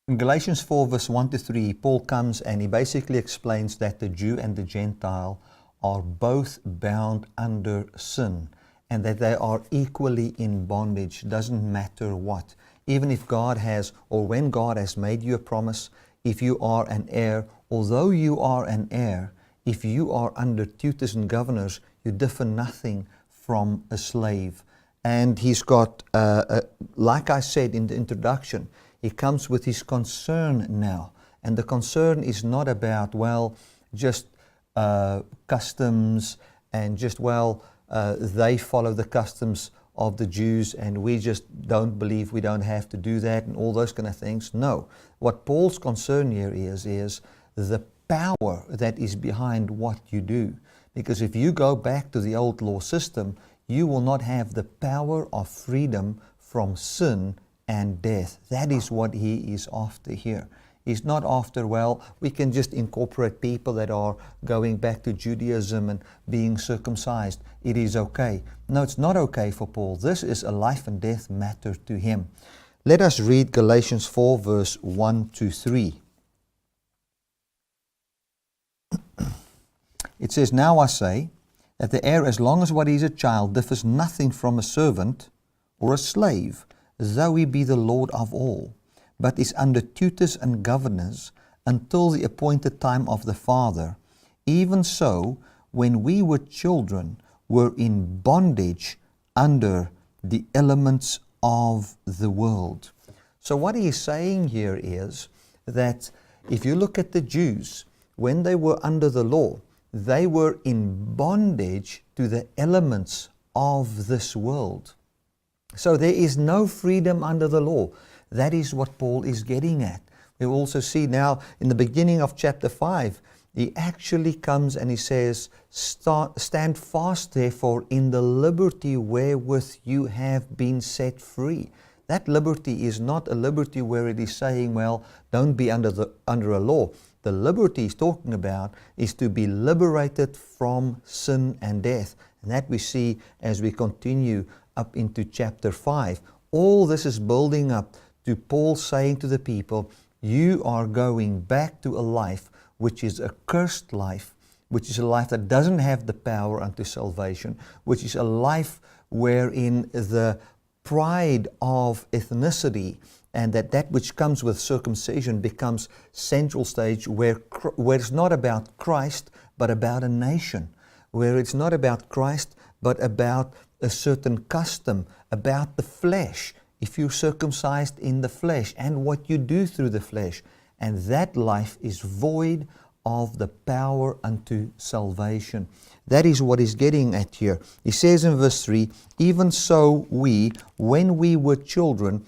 In Galatians 4 verse 1 to 3, Paul comes and he basically explains that the Jew and the Gentile are both bound under sin and that they are equally in bondage. Doesn't matter what. Even if God has, or when God has made you a promise, if you are an heir, although you are an heir, if you are under tutors and governors, you differ nothing from a slave. And he's got, like I said in the introduction, he comes with his concern now. And the concern is not about, well, just customs and just, well, they follow the customs of the Jews and we just don't believe we don't have to do that and all those kind of things. No. What Paul's concern here is the power that is behind what you do. Because if you go back to the old law system, you will not have the power of freedom from sin and death. That is what he is after here. He's not after, well, we can just incorporate people that are going back to Judaism and being circumcised. It is okay. No, it's not okay for Paul. This is a life and death matter to him. Let us read Galatians 4 verse 1 to 3. It says, "Now I say that the heir, as long as what he is a child, differs nothing from a servant or a slave, though he be the Lord of all, but is under tutors and governors until the appointed time of the Father. Even so, when we were children, were in bondage under the elements of the world." So what he is saying here is that if you look at the Jews, when they were under the law, they were in bondage to the elements of this world. So there is no freedom under the law. That is what Paul is getting at. We also see now in the beginning of chapter 5, he actually comes and he says, "Stand fast therefore in the liberty wherewith you have been set free." That liberty is not a liberty where it is saying, well, don't be under a law. The liberty he's talking about is to be liberated from sin and death. And that we see as we continue up into chapter 5. All this is building up to Paul saying to the people, you are going back to a life which is a cursed life, which is a life that doesn't have the power unto salvation, which is a life wherein the pride of ethnicity and that which comes with circumcision becomes central stage, where it's not about Christ but about a nation, where it's not about Christ but about a certain custom, about the flesh, if you're circumcised in the flesh and what you do through the flesh. And that life is void of the power unto salvation. That is what he's getting at here. He says in verse 3, "Even so we, when we were children,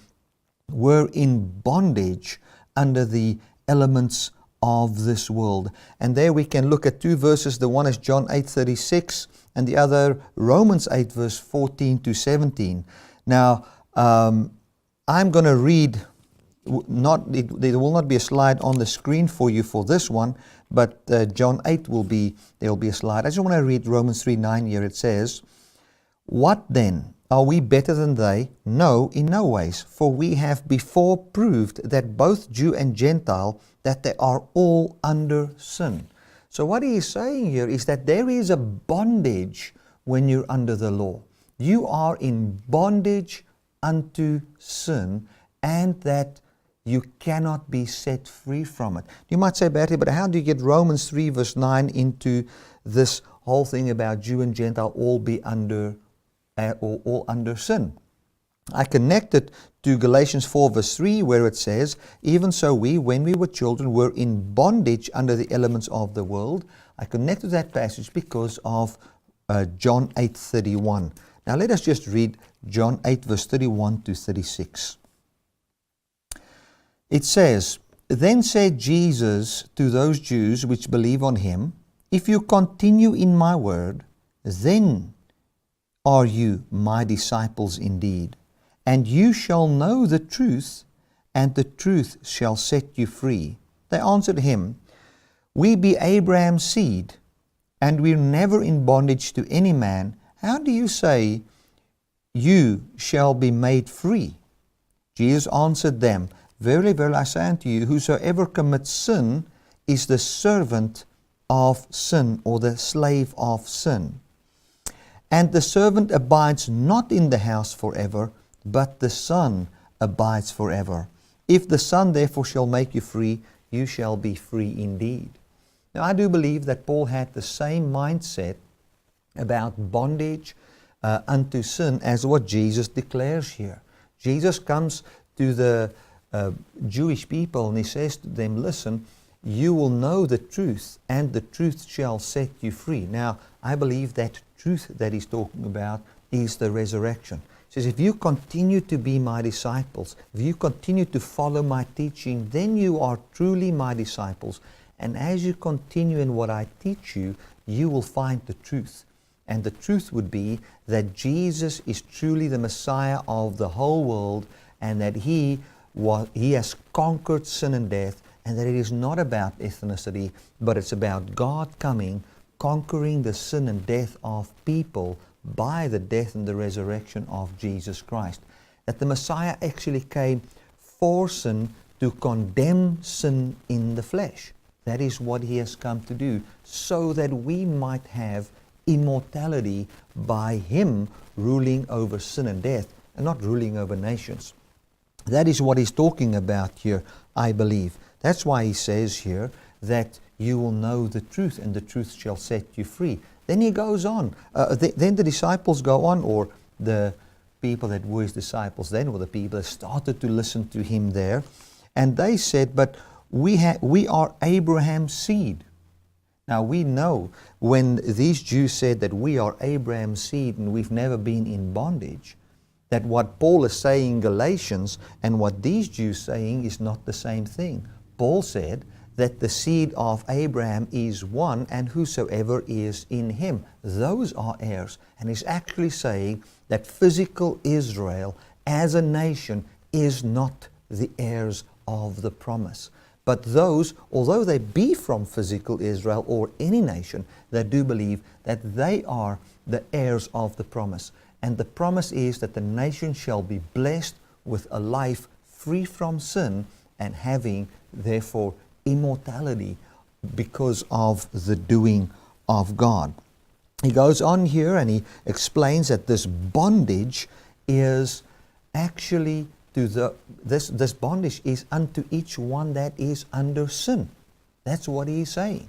were in bondage under the elements of this world." And there we can look at two verses. The one is John 8:36 and the other Romans 8 verse 14 to 17. Now, I'm going to read, there will not be a slide on the screen for you for this one, but John 8 there will be a slide. I just want to read Romans 3:9 here. It says, "What then? Are we better than they? No, in no ways. For we have before proved that both Jew and Gentile, that they are all under sin." So what he is saying here is that there is a bondage when you're under the law. You are in bondage unto sin, and that you cannot be set free from it. You might say, Bertie, but how do you get Romans 3 verse 9 into this whole thing about Jew and Gentile all under sin? I connect it to Galatians 4 verse 3 where it says, "Even so we, when we were children, were in bondage under the elements of the world." I connect to that passage because of John 8:31. Now let us just read John 8 verse 31 to 36. It says, "Then said Jesus to those Jews which believe on him, If you continue in my word, then are you my disciples indeed, and you shall know the truth, and the truth shall set you free." They answered him, "We be Abraham's seed, and we're never in bondage to any man. How do you say, you shall be made free?" Jesus answered them, Verily, verily, I say unto you, whosoever commits sin is the servant of sin, or the slave of sin. And the servant abides not in the house forever, but the Son abides forever. If the Son therefore shall make you free, you shall be free indeed. Now, I do believe that Paul had the same mindset about bondage unto sin as what Jesus declares here. Jesus comes to the Jewish people and he says to them, listen, you will know the truth, and the truth shall set you free. Now, I believe that truth that he's talking about is the resurrection. He says, if you continue to be my disciples, if you continue to follow my teaching, then you are truly my disciples. And as you continue in what I teach you, you will find the truth. And the truth would be that Jesus is truly the Messiah of the whole world, and that He has conquered sin and death, and that it is not about ethnicity, but it's about God coming, conquering the sin and death of people by the death and the resurrection of Jesus Christ. That the Messiah actually came for sin, to condemn sin in the flesh. That is what He has come to do, so that we might have immortality by Him ruling over sin and death, and not ruling over nations. That is what he's talking about here, I believe. That's why he says here that you will know the truth, and the truth shall set you free. Then he goes on. Then the disciples go on, or the people that were his disciples then, were the people that started to listen to him there. And they said, but we are Abraham's seed. Now we know when these Jews said that we are Abraham's seed and we've never been in bondage, that what Paul is saying in Galatians and what these Jews saying is not the same thing. Paul said that the seed of Abraham is one, and whosoever is in him, those are heirs. And he's actually saying that physical Israel as a nation is not the heirs of the promise. But those, although they be from physical Israel or any nation, they do believe that they are the heirs of the promise. And the promise is that the nation shall be blessed with a life free from sin and having, therefore, immortality because of the doing of God. He goes on here and he explains that this bondage is actually this bondage is unto each one that is under sin. That's what he's saying.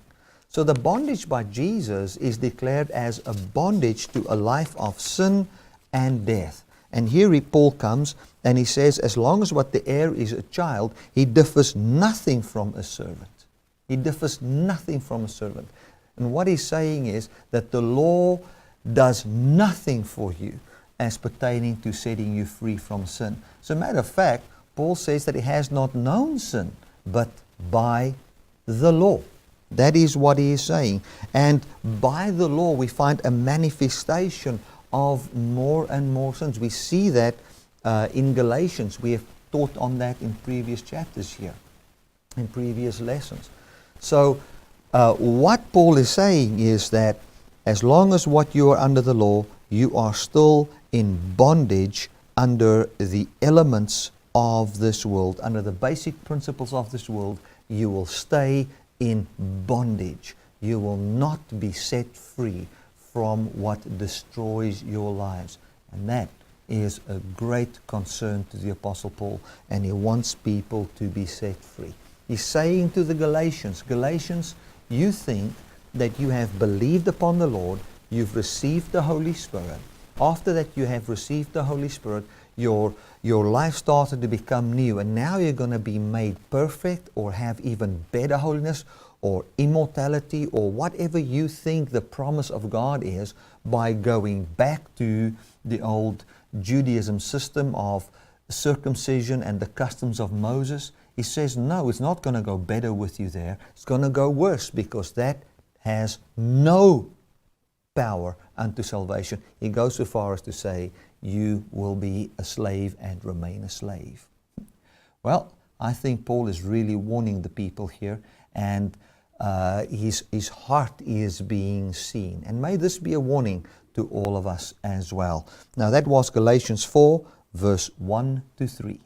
So the bondage by Jesus is declared as a bondage to a life of sin and death. And here Paul comes and he says, as long as what the heir is a child, he differs nothing from a servant. He differs nothing from a servant. And what he's saying is that the law does nothing for you as pertaining to setting you free from sin. As a matter of fact, Paul says that he has not known sin, but by the law. That is what he is saying. And by the law we find a manifestation of more and more sins. We see that in Galatians. We have taught on that in previous chapters here, in previous lessons. So what Paul is saying is that as long as what you are under the law, you are still in bondage under the elements of this world, under the basic principles of this world. You will stay in bondage. You will not be set free from what destroys your lives. And that is a great concern to the Apostle Paul, and he wants people to be set free. He's saying to the Galatians, you think that you have believed upon the Lord, you've received the Holy Spirit. After that you have received the Holy Spirit, your life started to become new, and now you're going to be made perfect or have even better holiness or immortality or whatever you think the promise of God is by going back to the old Judaism system of circumcision and the customs of Moses. He says, no, it's not going to go better with you there. It's going to go worse, because that has no power unto salvation. He goes so far as to say, you will be a slave and remain a slave. Well, I think Paul is really warning the people here, and his heart is being seen. And may this be a warning to all of us as well. Now that was Galatians 4, verse 1 to 3.